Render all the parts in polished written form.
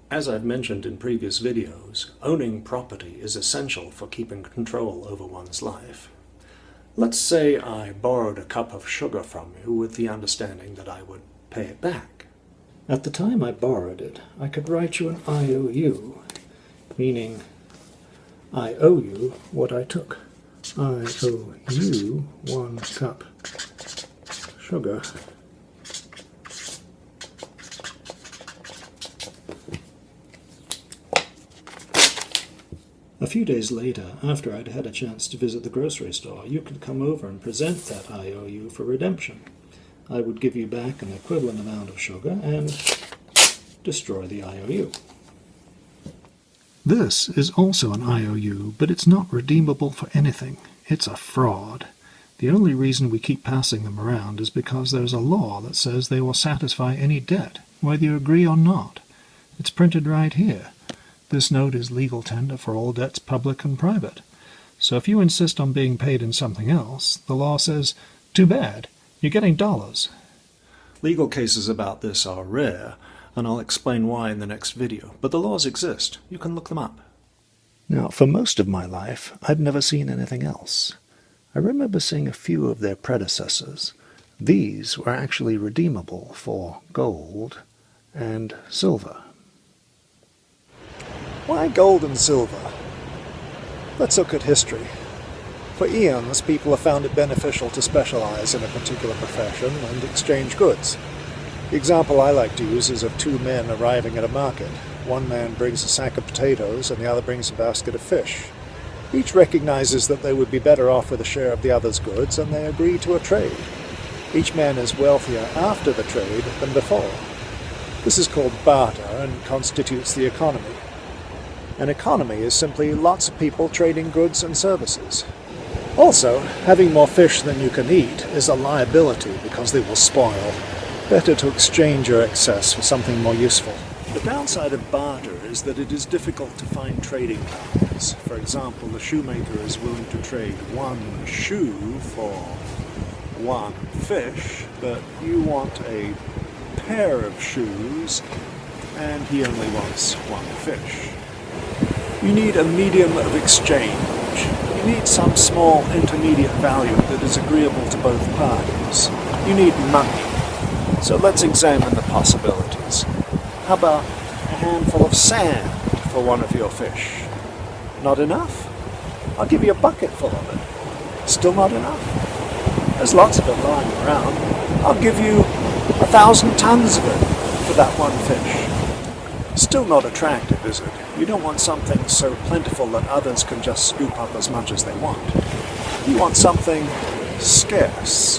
As I've mentioned in previous videos, owning property is essential for keeping control over one's life. Let's say I borrowed a cup of sugar from you with the understanding that I would pay it back. At the time I borrowed it, I could write you an IOU, meaning I owe you what I took. I owe you 1 cup sugar. A few days later, after I'd had a chance to visit the grocery store, you could come over and present that IOU for redemption. I would give you back an equivalent amount of sugar and destroy the IOU. This is also an IOU, but it's not redeemable for anything. It's a fraud. The only reason we keep passing them around is because there's a law that says they will satisfy any debt, whether you agree or not. It's printed right here. This note is legal tender for all debts public and private. So if you insist on being paid in something else, the law says, too bad, you're getting dollars. Legal cases about this are rare, and I'll explain why in the next video, but the laws exist. You can look them up. Now, for most of my life, I've never seen anything else. I remember seeing a few of their predecessors. These were actually redeemable for gold and silver. Why gold and silver? Let's look at history. For eons, people have found it beneficial to specialize in a particular profession and exchange goods. The example I like to use is of 2 men arriving at a market. One man brings a sack of potatoes and the other brings a basket of fish. Each recognizes that they would be better off with a share of the other's goods, and they agree to a trade. Each man is wealthier after the trade than before. This is called barter and constitutes the economy. An economy is simply lots of people trading goods and services. Also, having more fish than you can eat is a liability because they will spoil. Better to exchange your excess for something more useful. The downside of barter is that it is difficult to find trading partners. For example, the shoemaker is willing to trade 1 shoe for 1 fish, but you want a pair of shoes and he only wants 1 fish. You need a medium of exchange. You need some small intermediate value that is agreeable to both parties. You need money. So let's examine the possibilities. How about a handful of sand for 1 of your fish? Not enough? I'll give you a bucket full of it. Still not enough? There's lots of it lying around. I'll give you 1,000 tons of it for that 1 fish. Still not attractive, is it? You don't want something so plentiful that others can just scoop up as much as they want. You want something scarce.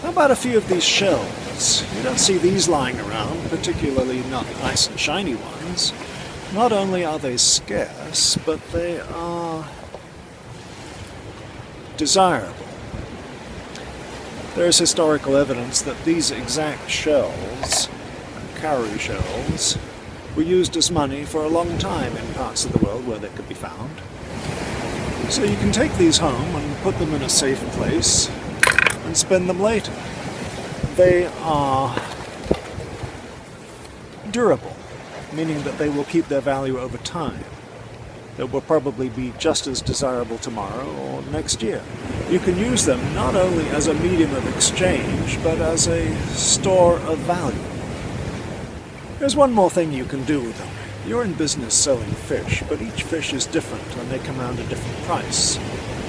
How about a few of these shells? You don't see these lying around, particularly not nice and shiny ones. Not only are they scarce, but they are desirable. There is historical evidence that these exact shells, cowrie shells, were used as money for a long time in parts of the world where they could be found. So you can take these home and put them in a safe place and spend them later. They are durable, meaning that they will keep their value over time. They will probably be just as desirable tomorrow or next year. You can use them not only as a medium of exchange, but as a store of value. There's one more thing you can do with them. You're in business selling fish, but each fish is different and they command a different price.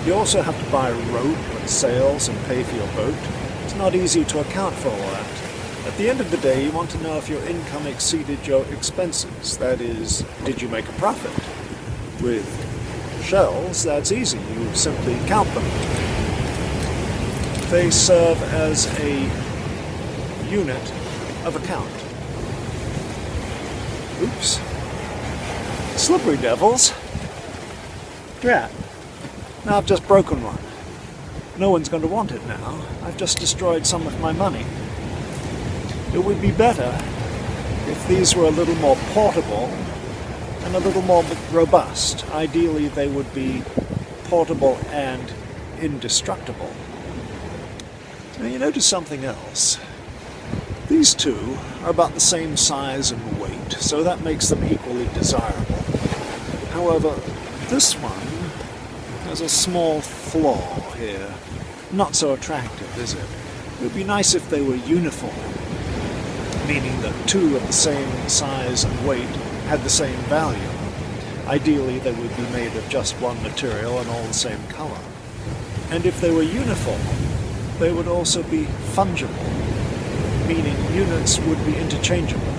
You also have to buy rope and sails and pay for your boat. It's not easy to account for all that. At the end of the day, you want to know if your income exceeded your expenses. That is, did you make a profit? With shells, that's easy. You simply count them. They serve as a unit of account. Oops. Slippery devils. Drat. Now I've just broken one. No one's going to want it now. I've just destroyed some of my money. It would be better if these were a little more portable and a little more robust. Ideally, they would be portable and indestructible. Now you notice something else. These two are about the same size and weight. distinct, so that makes them equally desirable. However, this one has a small flaw here. Not so attractive, is it? It would be nice if they were uniform, meaning that two of the same size and weight had the same value. Ideally, they would be made of just one material and all the same color. And if they were uniform, they would also be fungible, meaning units would be interchangeable.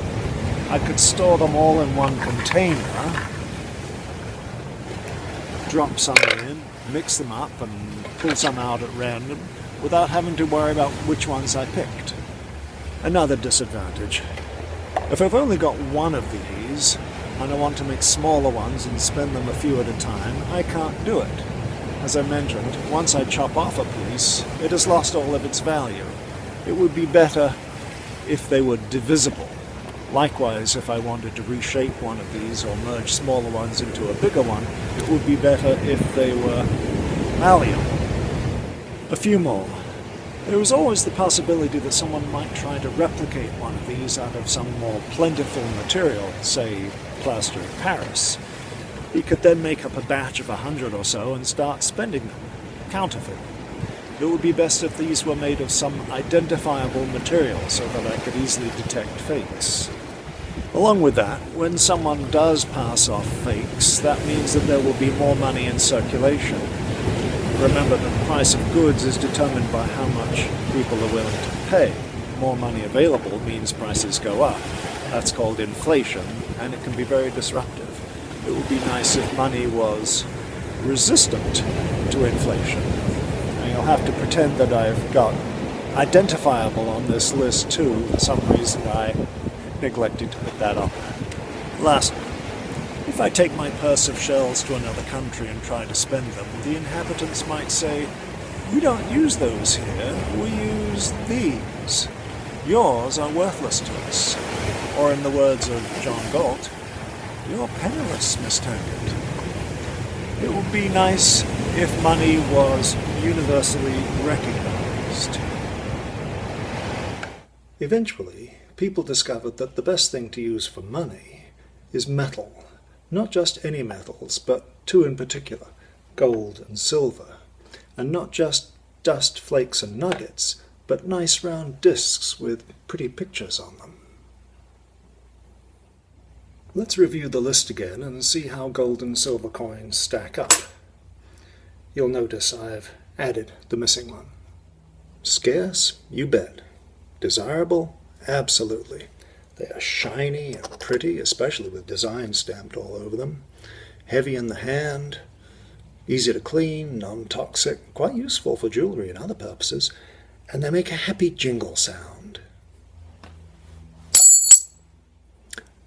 I could store them all in one container, drop some in, mix them up, and pull some out at random without having to worry about which ones I picked. Another disadvantage. If I've only got one of these, and I want to make smaller ones and spend them a few at a time, I can't do it. As I mentioned, once I chop off a piece, it has lost all of its value. It would be better if they were divisible. Likewise, if I wanted to reshape one of these or merge smaller ones into a bigger one, it would be better if they were malleable. A few more. There is always the possibility that someone might try to replicate one of these out of some more plentiful material, say plaster of Paris. He could then make up a batch of 100 or so and start spending them, counterfeit. It would be best if these were made of some identifiable material so that I could easily detect fakes. Along with that, when someone does pass off fakes, that means that there will be more money in circulation. Remember that the price of goods is determined by how much people are willing to pay. More money available means prices go up. That's called inflation, and it can be very disruptive. It would be nice if money was resistant to inflation. Now you'll have to pretend that I've got identifiable on this list too. For some reason I neglected to put that on. Lastly, if I take my purse of shells to another country and try to spend them, the inhabitants might say, "We don't use those here, we use these. Yours are worthless to us." Or in the words of John Galt, "You're penniless, Miss Tankard." It would be nice if money was universally recognized. Eventually, people discovered that the best thing to use for money is metal. Not just any metals, but two in particular, gold and silver. And not just dust, flakes and nuggets, but nice round discs with pretty pictures on them. Let's review the list again and see how gold and silver coins stack up. You'll notice I've added the missing one. Scarce? You bet. Desirable? Absolutely. They are shiny and pretty, especially with design stamped all over them. Heavy in the hand, easy to clean, non-toxic, quite useful for jewelry and other purposes, and they make a happy jingle sound.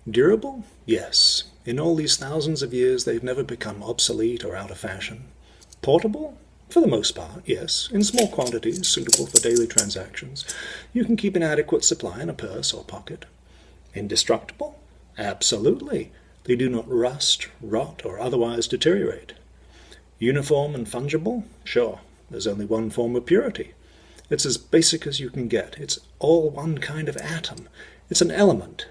Durable? Yes. In all these thousands of years, they've never become obsolete or out of fashion. Portable? For the most part, yes. In small quantities, suitable for daily transactions. You can keep an adequate supply in a purse or pocket. Indestructible? Absolutely. They do not rust, rot, or otherwise deteriorate. Uniform and fungible? Sure. There's only one form of purity. It's as basic as you can get. It's all one kind of atom. It's an element.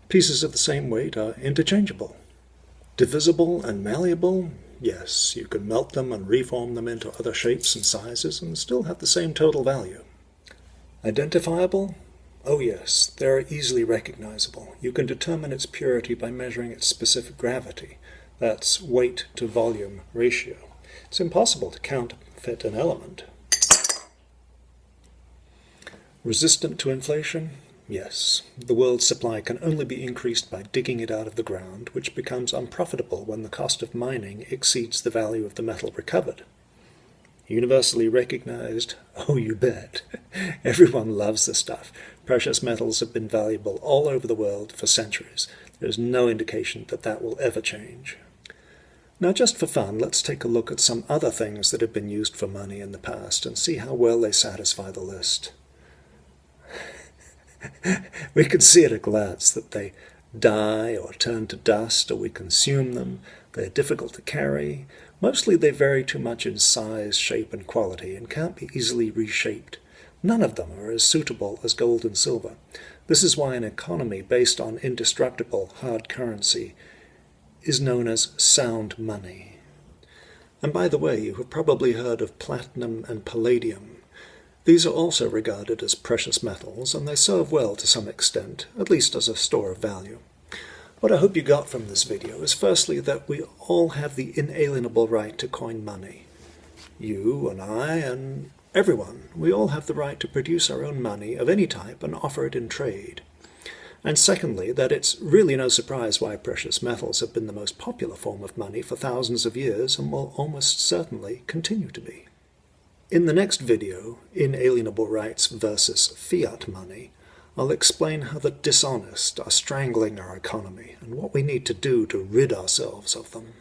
Pieces of the same weight are interchangeable. Divisible and malleable? Yes, you can melt them and reform them into other shapes and sizes and still have the same total value. Identifiable? Oh yes, they are easily recognizable. You can determine its purity by measuring its specific gravity. That's weight to volume ratio. It's impossible to counterfeit an element. Resistant to inflation? Yes. The world's supply can only be increased by digging it out of the ground, which becomes unprofitable when the cost of mining exceeds the value of the metal recovered. Universally recognized? Oh, you bet. Everyone loves the stuff. Precious metals have been valuable all over the world for centuries. There is no indication that that will ever change. Now, just for fun, let's take a look at some other things that have been used for money in the past and see how well they satisfy the list. We can see at a glance that they die or turn to dust, or we consume them. They're difficult to carry. Mostly they vary too much in size, shape, and quality and can't be easily reshaped. None of them are as suitable as gold and silver. This is why an economy based on indestructible hard currency is known as sound money. And by the way, you have probably heard of platinum and palladium. These are also regarded as precious metals, and they serve well to some extent, at least as a store of value. What I hope you got from this video is firstly that we all have the inalienable right to coin money. You and I and everyone, we all have the right to produce our own money of any type and offer it in trade. And secondly, that it's really no surprise why precious metals have been the most popular form of money for thousands of years and will almost certainly continue to be. In the next video, Inalienable Rights versus Fiat Money, I'll explain how the dishonest are strangling our economy and what we need to do to rid ourselves of them.